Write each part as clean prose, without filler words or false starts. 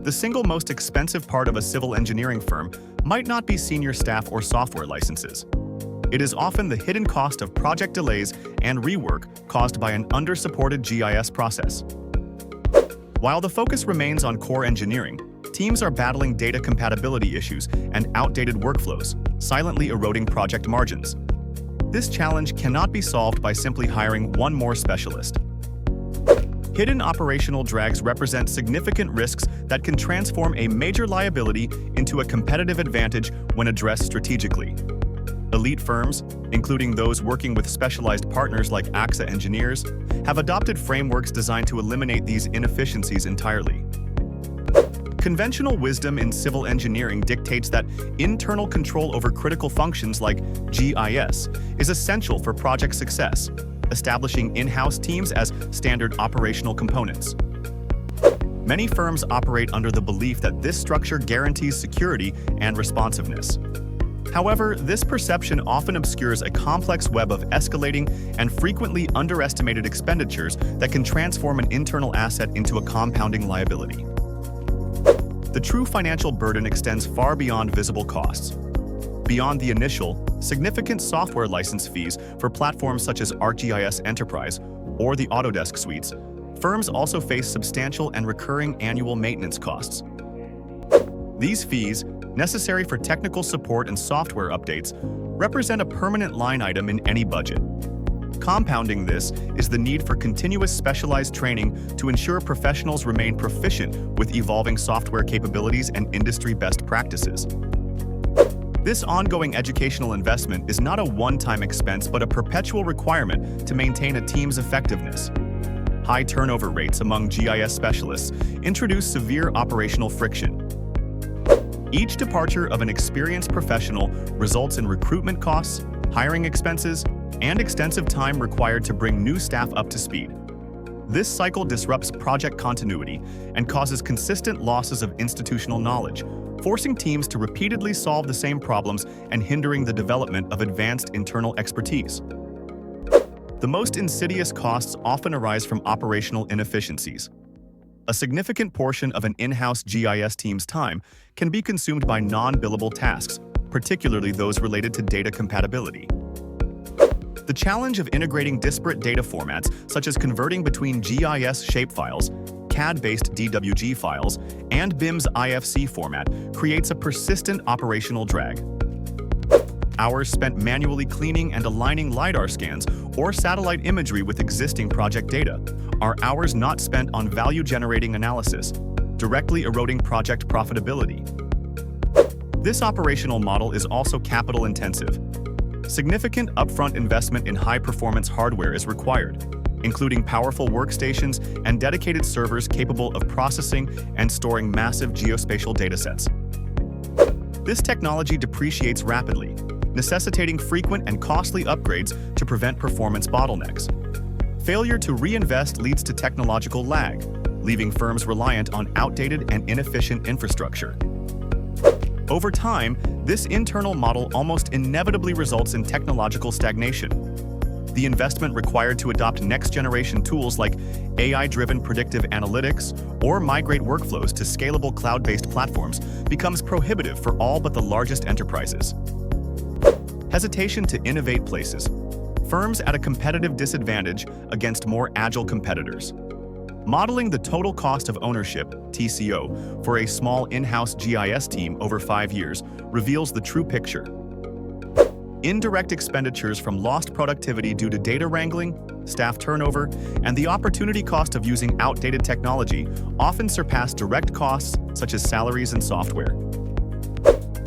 The single most expensive part of a civil engineering firm might not be senior staff or software licenses. It is often the hidden cost of project delays and rework caused by an under-supported GIS process. While the focus remains on core engineering, teams are battling data compatibility issues and outdated workflows, silently eroding project margins. This challenge cannot be solved by simply hiring one more specialist. Hidden operational drags represent significant risks that can transform a major liability into a competitive advantage when addressed strategically. Elite firms, including those working with specialized partners like AXA Engineers, have adopted frameworks designed to eliminate these inefficiencies entirely. Conventional wisdom in civil engineering dictates that internal control over critical functions like GIS is essential for project success, establishing in-house teams as standard operational components. Many firms operate under the belief that this structure guarantees security and responsiveness. However, this perception often obscures a complex web of escalating and frequently underestimated expenditures that can transform an internal asset into a compounding liability. The true financial burden extends far beyond visible costs. Beyond the initial, significant software license fees for platforms such as ArcGIS Enterprise or the Autodesk suites, firms also face substantial and recurring annual maintenance costs. These fees, necessary for technical support and software updates, represent a permanent line item in any budget. Compounding this is the need for continuous specialized training to ensure professionals remain proficient with evolving software capabilities and industry best practices. This ongoing educational investment is not a one-time expense but a perpetual requirement to maintain a team's effectiveness. High turnover rates among GIS specialists introduce severe operational friction. Each departure of an experienced professional results in recruitment costs, hiring expenses, and extensive time required to bring new staff up to speed. This cycle disrupts project continuity and causes consistent losses of institutional knowledge, forcing teams to repeatedly solve the same problems and hindering the development of advanced internal expertise. The most insidious costs often arise from operational inefficiencies. A significant portion of an in-house GIS team's time can be consumed by non-billable tasks, particularly those related to data compatibility. The challenge of integrating disparate data formats, such as converting between GIS shapefiles, CAD-based DWG files, and BIM's IFC format, creates a persistent operational drag. Hours spent manually cleaning and aligning LiDAR scans or satellite imagery with existing project data are hours not spent on value-generating analysis, directly eroding project profitability. This operational model is also capital-intensive. Significant upfront investment in high-performance hardware is required, including powerful workstations and dedicated servers capable of processing and storing massive geospatial datasets. This technology depreciates rapidly, necessitating frequent and costly upgrades to prevent performance bottlenecks. Failure to reinvest leads to technological lag, leaving firms reliant on outdated and inefficient infrastructure. Over time, this internal model almost inevitably results in technological stagnation. The investment required to adopt next-generation tools like AI-driven predictive analytics or migrate workflows to scalable cloud-based platforms becomes prohibitive for all but the largest enterprises. Hesitation to innovate places firms at a competitive disadvantage against more agile competitors. Modeling the total cost of ownership, TCO, for a small in-house GIS team over 5 years reveals the true picture. Indirect expenditures from lost productivity due to data wrangling, staff turnover, and the opportunity cost of using outdated technology often surpass direct costs such as salaries and software.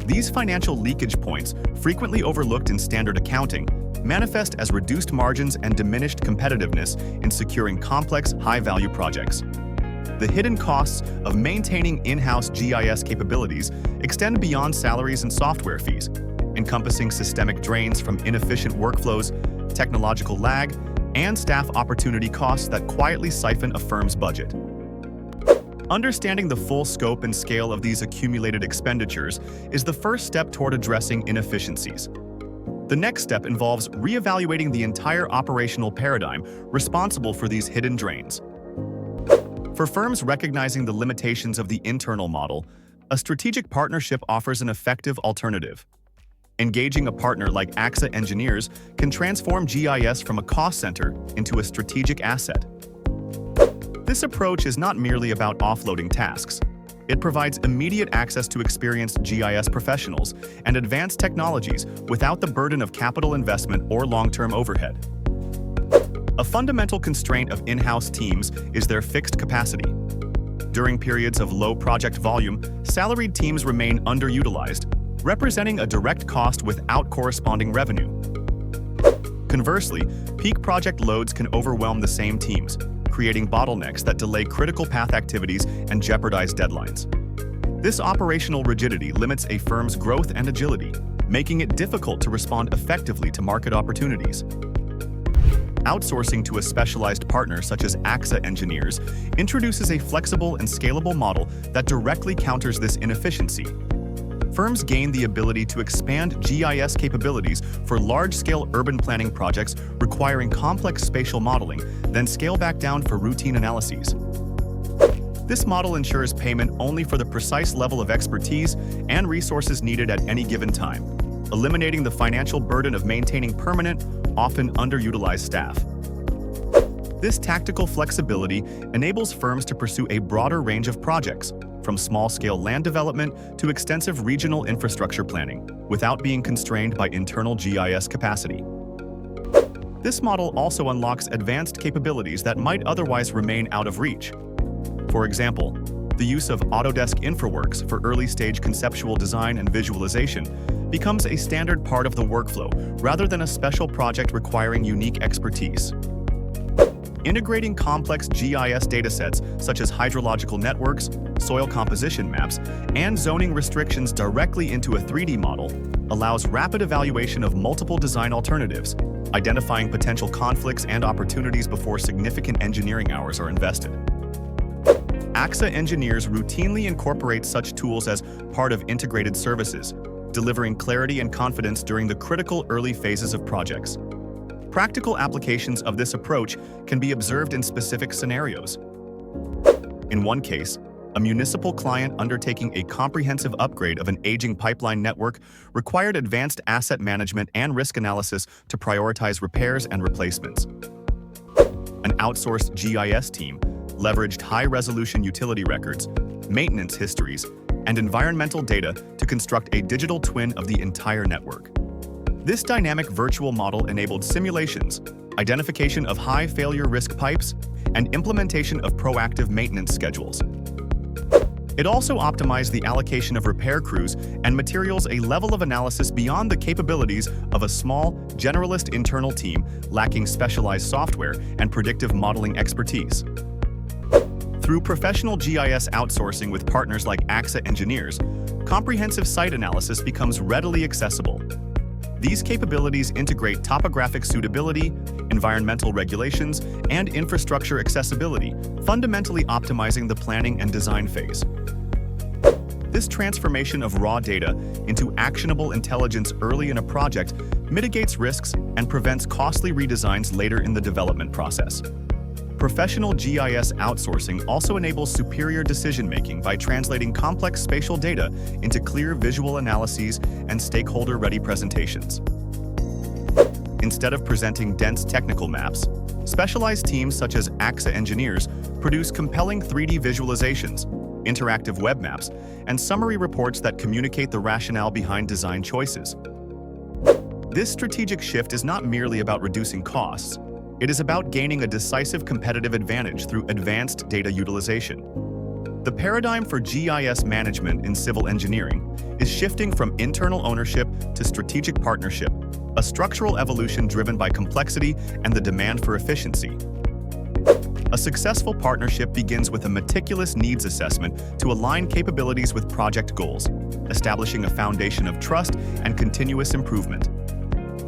These financial leakage points, frequently overlooked in standard accounting, manifest as reduced margins and diminished competitiveness in securing complex, high-value projects. The hidden costs of maintaining in-house GIS capabilities extend beyond salaries and software fees, encompassing systemic drains from inefficient workflows, technological lag, and staff opportunity costs that quietly siphon a firm's budget. Understanding the full scope and scale of these accumulated expenditures is the first step toward addressing inefficiencies. The next step involves reevaluating the entire operational paradigm responsible for these hidden drains. For firms recognizing the limitations of the internal model, a strategic partnership offers an effective alternative. Engaging a partner like AXA Engineers can transform GIS from a cost center into a strategic asset. This approach is not merely about offloading tasks. It provides immediate access to experienced GIS professionals and advanced technologies without the burden of capital investment or long-term overhead. A fundamental constraint of in-house teams is their fixed capacity. During periods of low project volume, salaried teams remain underutilized, representing a direct cost without corresponding revenue. Conversely, peak project loads can overwhelm the same teams, creating bottlenecks that delay critical path activities and jeopardize deadlines. This operational rigidity limits a firm's growth and agility, making it difficult to respond effectively to market opportunities. Outsourcing to a specialized partner such as AXA Engineers introduces a flexible and scalable model that directly counters this inefficiency. Firms gain the ability to expand GIS capabilities for large-scale urban planning projects requiring complex spatial modeling, then scale back down for routine analyses. This model ensures payment only for the precise level of expertise and resources needed at any given time, eliminating the financial burden of maintaining permanent, often underutilized staff. This tactical flexibility enables firms to pursue a broader range of projects, from small-scale land development to extensive regional infrastructure planning, without being constrained by internal GIS capacity. This model also unlocks advanced capabilities that might otherwise remain out of reach. For example, the use of Autodesk InfraWorks for early-stage conceptual design and visualization becomes a standard part of the workflow rather than a special project requiring unique expertise. Integrating complex GIS datasets such as hydrological networks, soil composition maps, and zoning restrictions directly into a 3D model allows rapid evaluation of multiple design alternatives, identifying potential conflicts and opportunities before significant engineering hours are invested. AXA Engineers routinely incorporate such tools as part of integrated services, delivering clarity and confidence during the critical early phases of projects. Practical applications of this approach can be observed in specific scenarios. In one case, a municipal client undertaking a comprehensive upgrade of an aging pipeline network required advanced asset management and risk analysis to prioritize repairs and replacements. An outsourced GIS team leveraged high-resolution utility records, maintenance histories, and environmental data to construct a digital twin of the entire network. This dynamic virtual model enabled simulations, identification of high-failure risk pipes, and implementation of proactive maintenance schedules. It also optimized the allocation of repair crews and materials, a level of analysis beyond the capabilities of a small, generalist internal team lacking specialized software and predictive modeling expertise. Through professional GIS outsourcing with partners like AXA Engineers, comprehensive site analysis becomes readily accessible. These capabilities integrate topographic suitability, environmental regulations, and infrastructure accessibility, fundamentally optimizing the planning and design phase. This transformation of raw data into actionable intelligence early in a project mitigates risks and prevents costly redesigns later in the development process. Professional GIS outsourcing also enables superior decision-making by translating complex spatial data into clear visual analyses and stakeholder-ready presentations. Instead of presenting dense technical maps, specialized teams such as AXA Engineers produce compelling 3D visualizations, interactive web maps, and summary reports that communicate the rationale behind design choices. This strategic shift is not merely about reducing costs. It is about gaining a decisive competitive advantage through advanced data utilization. The paradigm for GIS management in civil engineering is shifting from internal ownership to strategic partnership, a structural evolution driven by complexity and the demand for efficiency. A successful partnership begins with a meticulous needs assessment to align capabilities with project goals, establishing a foundation of trust and continuous improvement.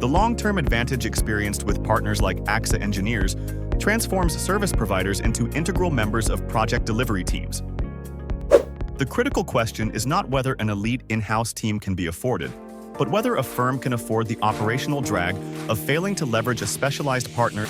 The long-term advantage experienced with partners like AXA Engineers transforms service providers into integral members of project delivery teams. The critical question is not whether an elite in-house team can be afforded, but whether a firm can afford the operational drag of failing to leverage a specialized partner.